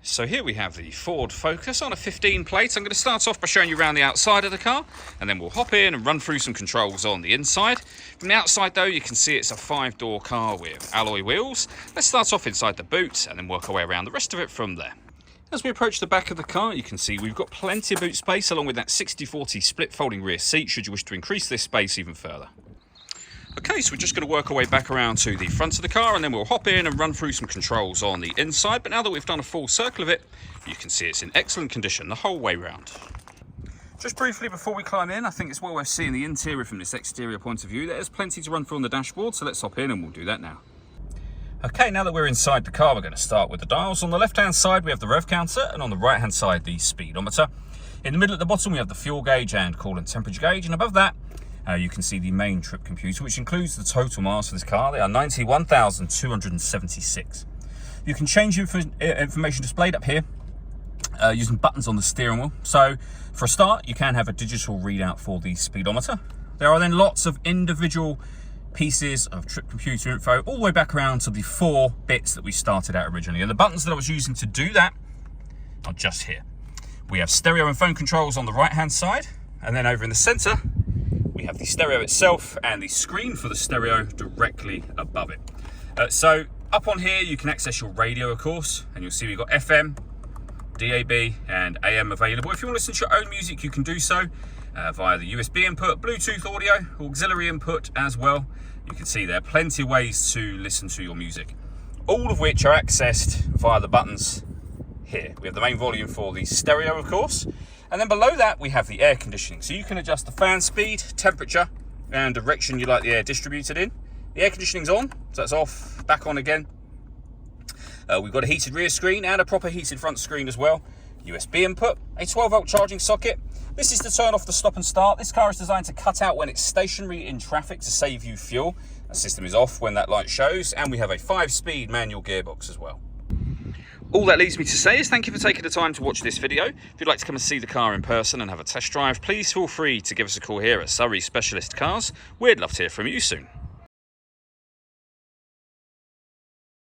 So here we have the Ford Focus on a 15 plate. I'm going to start off by showing you around the outside of the car, and then we'll hop in and run through some controls on the inside. From the outside though, you can see it's a 5-door car with alloy wheels. Let's start off inside the boot and then work our way around the rest of it from there. As we approach the back of the car, you can see we've got plenty of boot space along with that 60/40 split folding rear seat should you wish to increase this space even further. Okay, so we're just going to work our way back around to the front of the car and then we'll hop in and run through some controls on the inside. But now that we've done a full circle of it, you can see it's in excellent condition the whole way round. Just briefly before we climb in, I think it's well worth seeing the interior from this exterior point of view. There's plenty to run through on the dashboard, so let's hop in and we'll do that now. Okay, now that we're inside the car, we're going to start with the dials. On the left-hand side, we have the rev counter, and on the right-hand side, the speedometer. In the middle at the bottom, we have the fuel gauge and coolant temperature gauge, and above that, you can see the main trip computer, which includes the total miles for this car. They are 91,276. You can change information displayed up here using buttons on the steering wheel. So for a start, you can have a digital readout for the speedometer. There are then lots of individual pieces of trip computer info all the way back around to the 4 bits that we started out originally. And the buttons that I was using to do that are just here. We have stereo and phone controls on the right-hand side, and then over in the center, we have the stereo itself and the screen for the stereo directly above it. So up on here, you can access your radio, of course, and you'll see we've got FM, DAB, and AM available. If you want to listen to your own music, you can do so via the USB input, Bluetooth audio, auxiliary input as well. You can see there are plenty of ways to listen to your music, all of which are accessed via the buttons here. We have the main volume for the stereo, of course. And then below that, we have the air conditioning. So you can adjust the fan speed, temperature, and direction you like the air distributed in. The air conditioning's on, so that's off, back on again. We've got a heated rear screen and a proper heated front screen as well. USB input, a 12-volt charging socket. This is to turn off the stop and start. This car is designed to cut out when it's stationary in traffic to save you fuel. That system is off when that light shows, and we have a 5-speed manual gearbox as well. All that leaves me to say is thank you for taking the time to watch this video. If you'd like to come and see the car in person and have a test drive, please feel free to give us a call here at Surrey Specialist Cars. We'd love to hear from you soon.